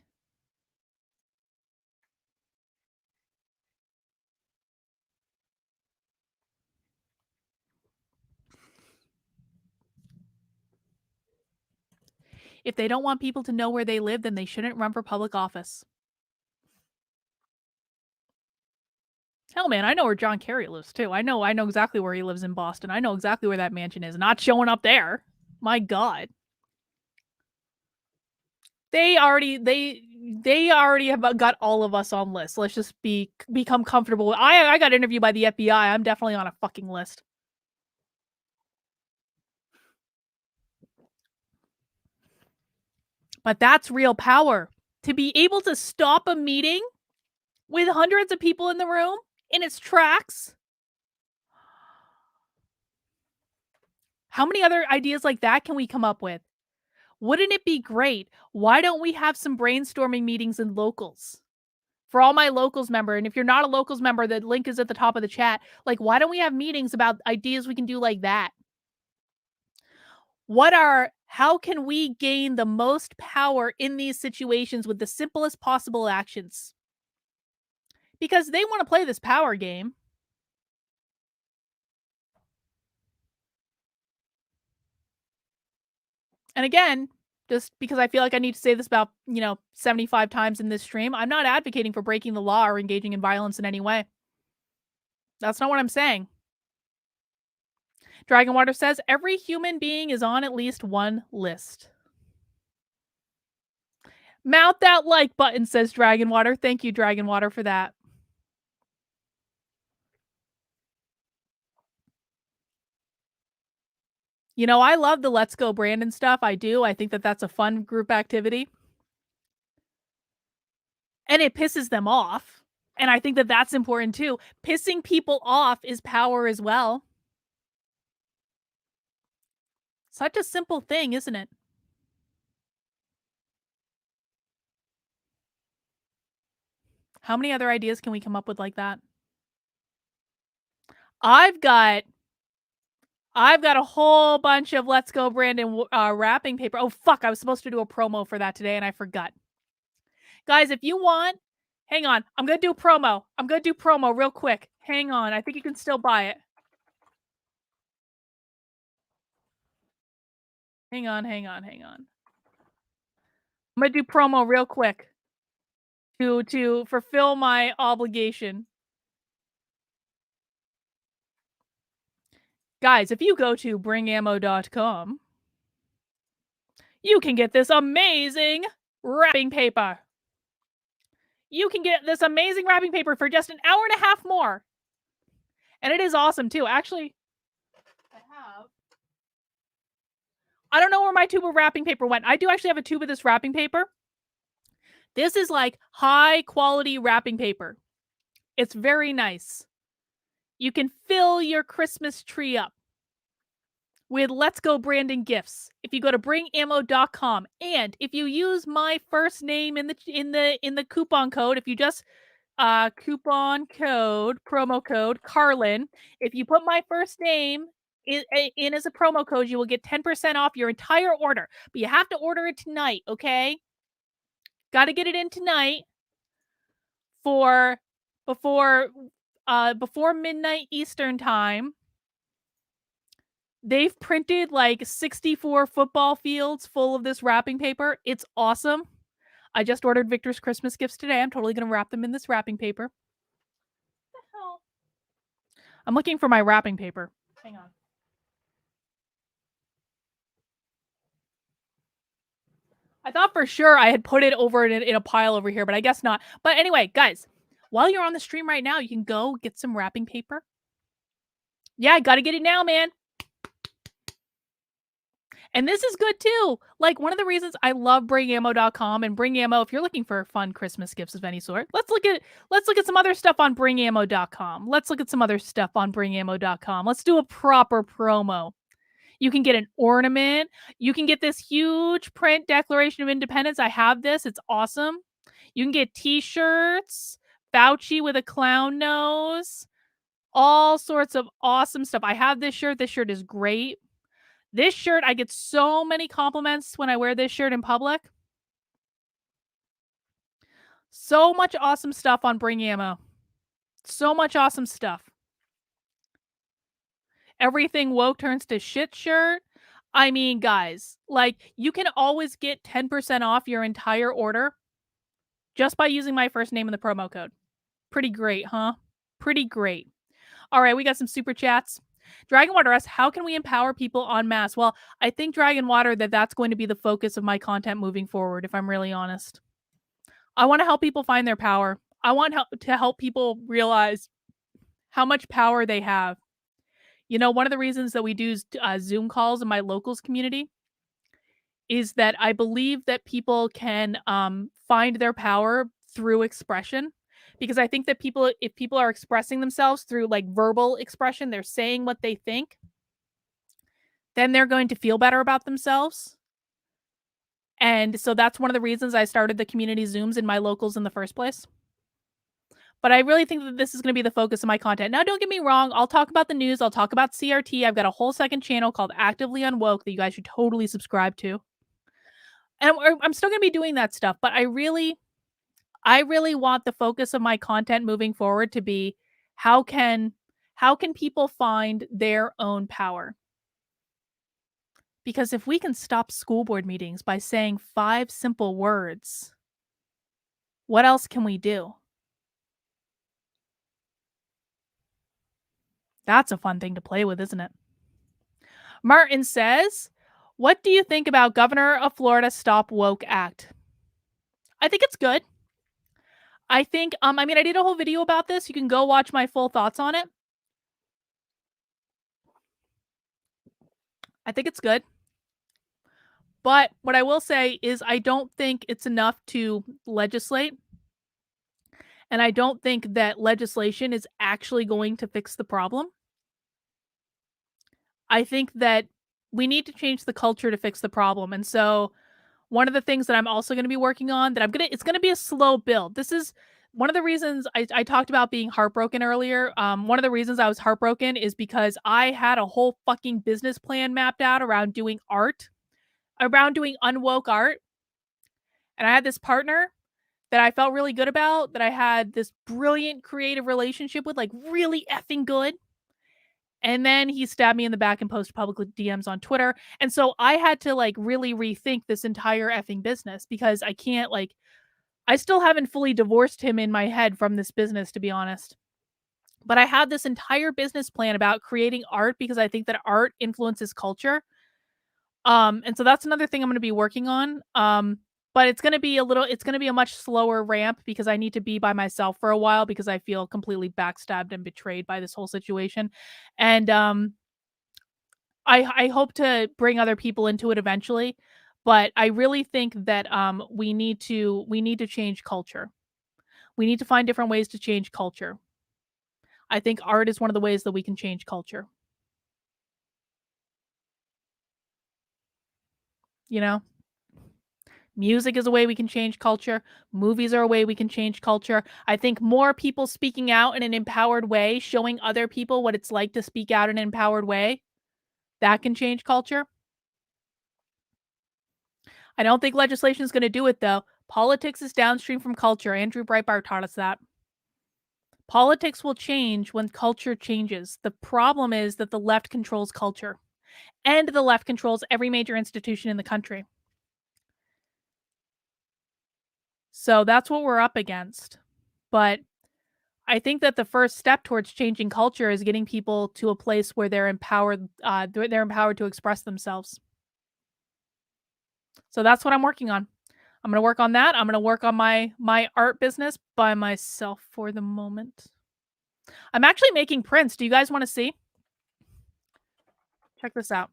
If they don't want people to know where they live, then they shouldn't run for public office. Hell, man, I know where John Kerry lives too. I know exactly where he lives in Boston. I know exactly where that mansion is. Not showing up there. My God. They already have got all of us on lists. Let's just become comfortable. I got interviewed by the FBI. I'm definitely on a fucking list. But that's real power. To be able to stop a meeting with hundreds of people in the room in its tracks. How many other ideas like that can we come up with? Wouldn't it be great? Why don't we have some brainstorming meetings in locals? For all my locals member, and if you're not a locals member, the link is at the top of the chat. Like, why don't we have meetings about ideas we can do like that? How can we gain the most power in these situations with the simplest possible actions? Because they want to play this power game. And again, just because I feel like I need to say this about, 75 times in this stream, I'm not advocating for breaking the law or engaging in violence in any way. That's not what I'm saying. Dragonwater says every human being is on at least one list. Mount that like button, says Dragonwater. Thank you, Dragonwater, for that. I love the Let's Go Brandon stuff. I do. I think that that's a fun group activity. And it pisses them off. And I think that that's important too. Pissing people off is power as well. Such a simple thing, isn't it? How many other ideas can we come up with like that? I've got a whole bunch of Let's Go Brandon wrapping paper. Oh, fuck. I was supposed to do a promo for that today and I forgot. Guys, if you want, hang on. I'm going to do a promo. I'm going to do promo real quick. Hang on. I think you can still buy it. Hang on. I'm going to do promo real quick to fulfill my obligation. Guys, if you go to bringammo.com, you can get this amazing wrapping paper. You can get this amazing wrapping paper for just an hour and a half more. And it is awesome too. Actually, I don't know where my tube of wrapping paper went. I do actually have a tube of this wrapping paper. This is like high quality wrapping paper. It's very nice. You can fill your Christmas tree up with Let's Go Brandon gifts if you go to bringammo.com, and if you use my first name in the coupon code, if you just promo code Carlin, if you put my first name in as a promo code, you will get 10% off your entire order. But you have to order it tonight, okay? Got to get it in tonight for before midnight Eastern time. They've printed like 64 football fields full of this wrapping paper. It's awesome. I just ordered Victor's Christmas gifts today. I'm totally going to wrap them in this wrapping paper. What the hell? I'm looking for my wrapping paper. Hang on. I thought for sure I had put it over in a pile over here, but I guess not. But anyway, guys, while you're on the stream right now, you can go get some wrapping paper. Yeah, I got to get it now, man. And this is good too. Like, one of the reasons I love bringammo.com and bringammo, if you're looking for fun Christmas gifts of any sort, let's look at some other stuff on bringammo.com. Let's look at some other stuff on bringammo.com. Let's do a proper promo. You can get an ornament. You can get this huge print Declaration of Independence. I have this. It's awesome. You can get t-shirts, Fauci with a clown nose, all sorts of awesome stuff. I have this shirt. This shirt is great. This shirt, I get so many compliments when I wear this shirt in public. So much awesome stuff on Bring Ammo. So much awesome stuff. Everything woke turns to shit shirt. I mean, guys, like, you can always get 10% off your entire order just by using my first name in the promo code. Pretty great, huh? Pretty great. All right, we got some super chats. Dragonwater asks, how can we empower people en masse? Well, I think Dragonwater, that's going to be the focus of my content moving forward, if I'm really honest. I want to help people find their power. I want to help people realize how much power they have. One of the reasons that we do Zoom calls in my locals community is that I believe that people can find their power through expression. Because I think that if people are expressing themselves through like verbal expression, they're saying what they think, then they're going to feel better about themselves. And so that's one of the reasons I started the community Zooms in my locals in the first place. But I really think that this is going to be the focus of my content. Now, don't get me wrong. I'll talk about the news. I'll talk about CRT. I've got a whole second channel called Actively Unwoke that you guys should totally subscribe to. And I'm still going to be doing that stuff. But I really want the focus of my content moving forward to be how can people find their own power? Because if we can stop school board meetings by saying 5 simple words, what else can we do? That's a fun thing to play with, isn't it? Martin says, "What do you think about Governor of Florida Stop Woke Act?" I think it's good. I think, I mean, I did a whole video about this. You can go watch my full thoughts on it. I think it's good. But what I will say is I don't think it's enough to legislate, and I don't think that legislation is actually going to fix the problem. I think that we need to change the culture to fix the problem. And so one of the things that I'm also going to be working on that it's going to be a slow build. This is one of the reasons I talked about being heartbroken earlier. One of the reasons I was heartbroken is because I had a whole fucking business plan mapped out around doing art, around doing unwoke art. And I had this partner that I felt really good about, that I had this brilliant creative relationship with, like really effing good. And then he stabbed me in the back and posted public DMs on Twitter. And so I had to like really rethink this entire effing business because I can't like I still haven't fully divorced him in my head from this business, to be honest. But I had this entire business plan about creating art because I think that art influences culture. And so that's another thing I'm going to be working on. But it's going to be a much slower ramp because I need to be by myself for a while because I feel completely backstabbed and betrayed by this whole situation. And I hope to bring other people into it eventually, but I really think that we need to change culture. We need to find different ways to change culture. I think art is one of the ways that we can change culture. You know, music is a way we can change culture. Movies are a way we can change culture. I think more people speaking out in an empowered way, showing other people what it's like to speak out in an empowered way, that can change culture. I don't think legislation is going to do it though. Politics is downstream from culture. Andrew Breitbart taught us that. Politics will change when culture changes. The problem is that the left controls culture and the left controls every major institution in the country. So that's what we're up against. But I think that the first step towards changing culture is getting people to a place where they're empowered. They're empowered to express themselves. So that's what I'm working on. I'm gonna work on that. I'm gonna work on my art business by myself for the moment. I'm actually making prints. Do you guys want to see? Check this out.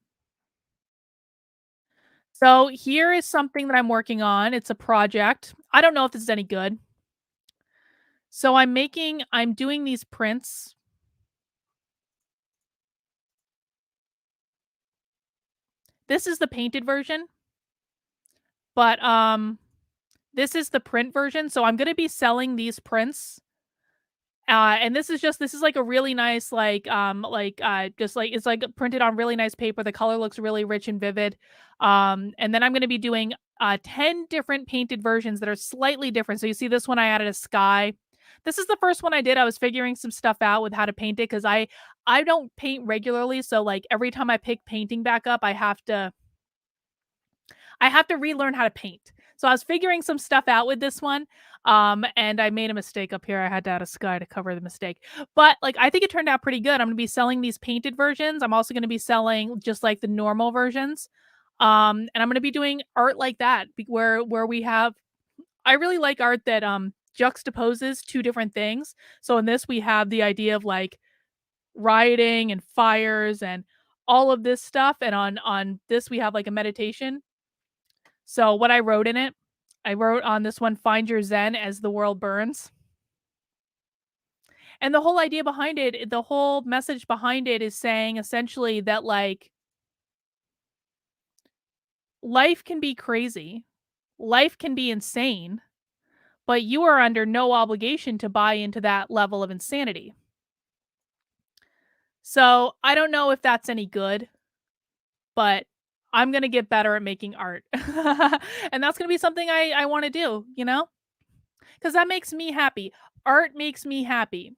So here is something that I'm working on. It's a project. I don't know if this is any good. So I'm doing these prints. This is the painted version, but this is the print version. So I'm going to be selling these prints. And this is like a really nice just like it's like printed on really nice paper. The color looks really rich and vivid. And then I'm going to be doing 10 different painted versions that are slightly different. So you see this one I added a sky. This is the first one I did. I was figuring some stuff out with how to paint it cuz I don't paint regularly, so like every time I pick painting back up, I have to relearn how to paint. So I was figuring some stuff out with this one. And I made a mistake up here. I had to add a sky to cover the mistake. But like I think it turned out pretty good. I'm gonna be selling these painted versions. I'm also gonna be selling just like the normal versions. And I'm gonna be doing art like that where we have I really like art that juxtaposes two different things. So in this we have the idea of like rioting and fires and all of this stuff. And on this we have like a meditation. So what I wrote in it, I wrote on this one, "Find your zen as the world burns." And the whole idea behind it, the whole message behind it is saying essentially that like life can be crazy, life can be insane, but you are under no obligation to buy into that level of insanity. So I don't know if that's any good, but I'm gonna get better at making art. And that's gonna be something I want to do, you know? Because that makes me happy. Art makes me happy.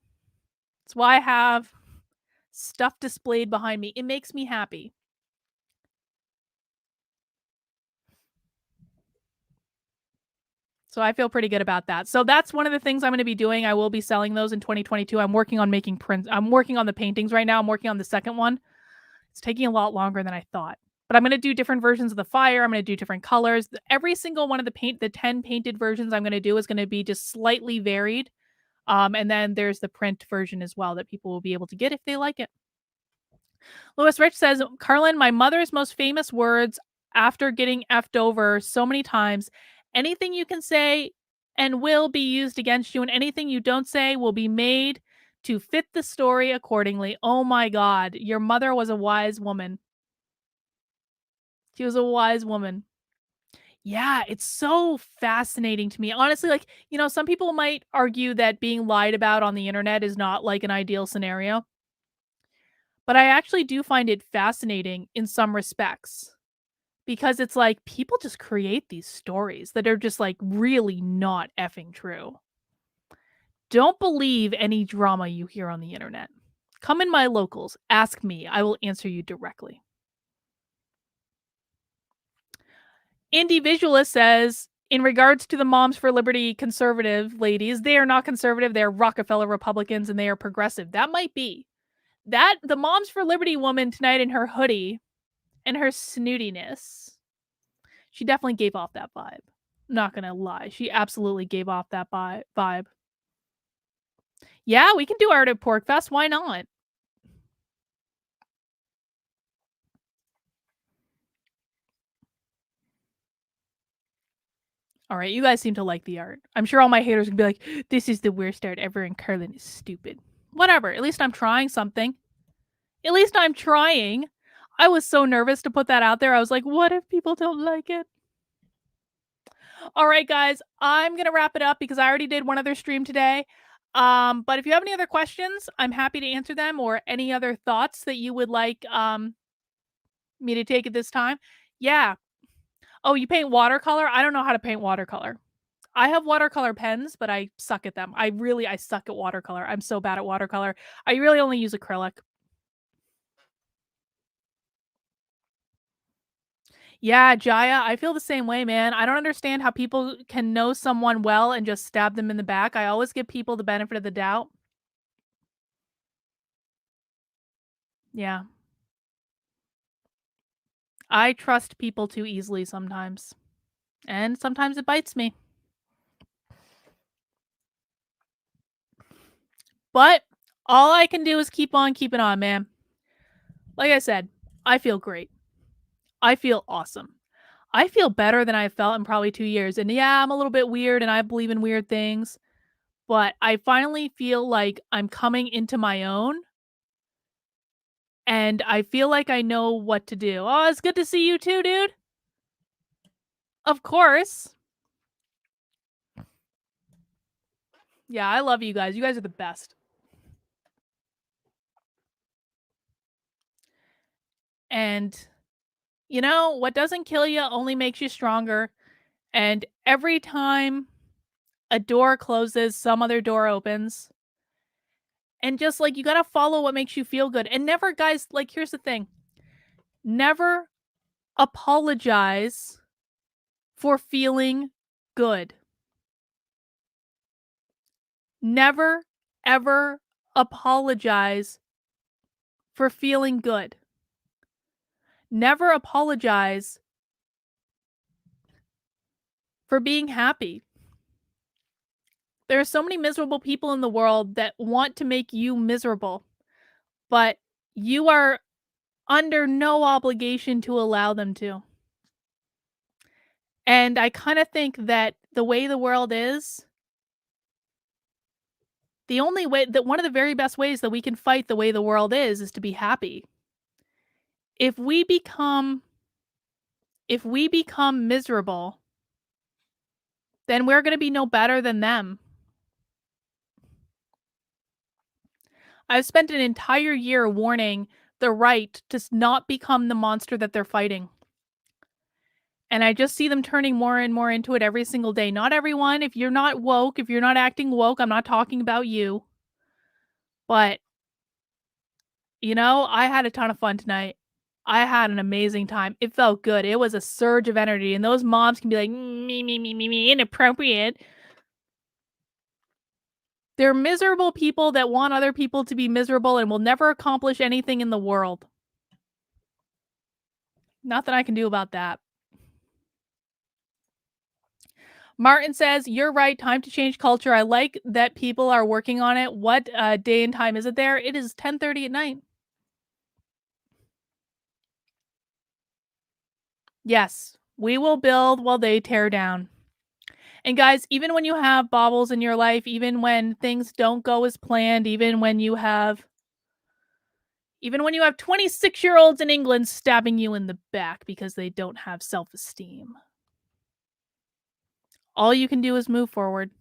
It's why I have stuff displayed behind me. It makes me happy. So I feel pretty good about that. So that's one of the things I'm gonna be doing. I will be selling those in 2022. I'm working on making prints. I'm working on the paintings right now. I'm working on the second one. It's taking a lot longer than I thought. But I'm gonna do different versions of the fire. I'm gonna do different colors. Every single one of the 10 painted versions I'm gonna do is gonna be just slightly varied. And then there's the print version as well that people will be able to get if they like it. Louis Rich says, Carlin, my mother's most famous words after getting effed over so many times, anything you can say and will be used against you, and anything you don't say will be made to fit the story accordingly. Oh my God, your mother was a wise woman. She was a wise woman. Yeah, it's so fascinating to me. Honestly, like, some people might argue that being lied about on the internet is not like an ideal scenario, but I actually do find it fascinating in some respects because it's like people just create these stories that are just like really not effing true. Don't believe any drama you hear on the internet. Come in my locals, ask me, I will answer you directly. Indie Visualist says, in regards to the Moms for Liberty conservative ladies, they are not conservative, they're Rockefeller Republicans and they are progressive. That might be. That the Moms for Liberty woman tonight in her hoodie and her snootiness, she definitely gave off that vibe. Not gonna lie. She absolutely gave off that vibe. Yeah, we can do Art at Pork Fest. Why not? All right, you guys seem to like the art. I'm sure all my haters would be like, this is the worst art ever and Carlin is stupid. Whatever. At least I'm trying something. At least I'm trying. I was so nervous to put that out there. I was like, what if people don't like it? All right, guys, I'm going to wrap it up because I already did one other stream today. But if you have any other questions, I'm happy to answer them, or any other thoughts that you would like me to take at this time. Yeah. Oh, you paint watercolor? I don't know how to paint watercolor. I have watercolor pens, but I suck at them. I suck at watercolor. I'm so bad at watercolor. I really only use acrylic. Yeah, Jaya, I feel the same way, man. I don't understand how people can know someone well and just stab them in the back. I always give people the benefit of the doubt. Yeah. I trust people too easily sometimes. And sometimes it bites me. But all I can do is keep on keeping on, man. Like I said, I feel great. I feel awesome. I feel better than I felt in probably 2 years. And yeah, I'm a little bit weird and I believe in weird things, but I finally feel like I'm coming into my own and I feel like I know what to do. Oh, it's good to see you too, dude. Of course. Yeah, I love you guys. You guys are the best. And what doesn't kill you only makes you stronger. And every time a door closes, some other door opens. And just like you got to follow what makes you feel good. And never, guys, like here's the thing. Never apologize for feeling good. Never ever apologize for feeling good. Never apologize for being happy. There are so many miserable people in the world that want to make you miserable, but you are under no obligation to allow them to. And I kind of think that the way the world is, the only way that one of the very best ways that we can fight the way the world is to be happy. If we become miserable, then we're going to be no better than them. I've spent an entire year warning the right to not become the monster that they're fighting. And I just see them turning more and more into it every single day. Not everyone. If you're not woke, if you're not acting woke, I'm not talking about you. But, I had a ton of fun tonight. I had an amazing time. It felt good. It was a surge of energy. And those moms can be like, me, inappropriate. They're miserable people that want other people to be miserable and will never accomplish anything in the world. Nothing I can do about that. Martin says, "You're right. Time to change culture. I like that people are working on it. What day and time is it there? It is 10:30 at night." Yes, we will build while they tear down. And guys, even when you have baubles in your life, even when things don't go as planned, even when you have 26-year-olds in England stabbing you in the back because they don't have self-esteem, all you can do is move forward.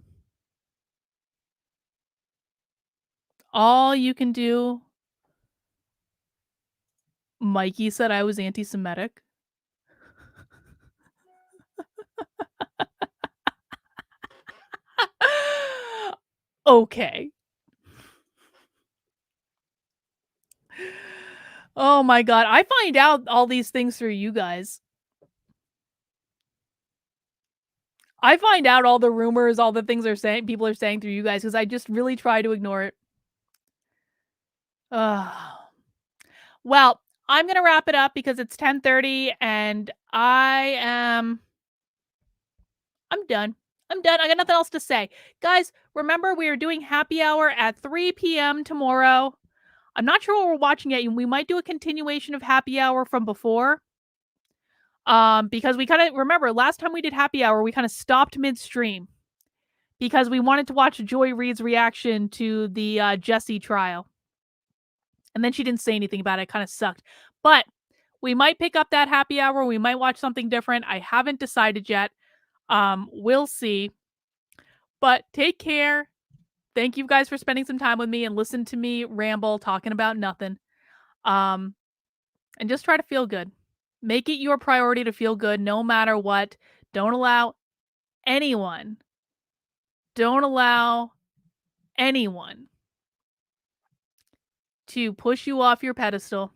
All you can do. Mikey said I was anti-Semitic. Okay. Oh my god, I find out all these things through you guys. I find out all the rumors, all the things people are saying through you guys because I just really try to ignore it. Ugh. Well, I'm gonna wrap it up because it's 10:30 and I'm done. I'm done. I got nothing else to say. Guys, remember we are doing happy hour at 3 PM tomorrow. I'm not sure what we're watching yet. We might do a continuation of happy hour from before. Because we kind of remember last time we did happy hour, we kind of stopped midstream because we wanted to watch Joy Reid's reaction to the Jesse trial. And then she didn't say anything about it. It kind of sucked. But we might pick up that happy hour. We might watch something different. I haven't decided yet. We'll see. But take care. Thank you guys for spending some time with me and listen to me ramble talking about nothing. Um, and just try to feel good. Make it your priority to feel good no matter what. Don't allow anyone, don't allow anyone to push you off your pedestal.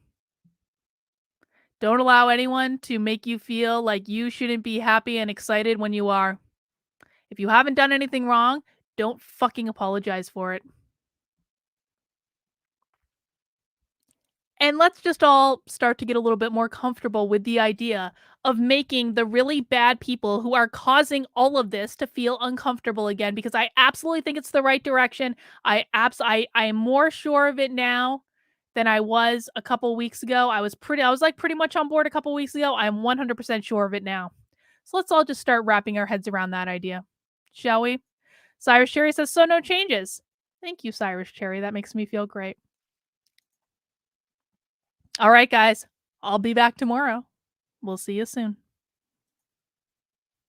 Don't allow anyone to make you feel like you shouldn't be happy and excited when you are. If you haven't done anything wrong, don't fucking apologize for it. And let's just all start to get a little bit more comfortable with the idea of making the really bad people who are causing all of this to feel uncomfortable again because I absolutely think it's the right direction. I am more sure of it now than I was a couple weeks ago. I was like pretty much on board a couple weeks ago. I'm 100% sure of it now. So let's all just start wrapping our heads around that idea. Shall we? Cyrus Cherry says so no changes. Thank you, Cyrus Cherry. That makes me feel great. All right, guys. I'll be back tomorrow. We'll see you soon.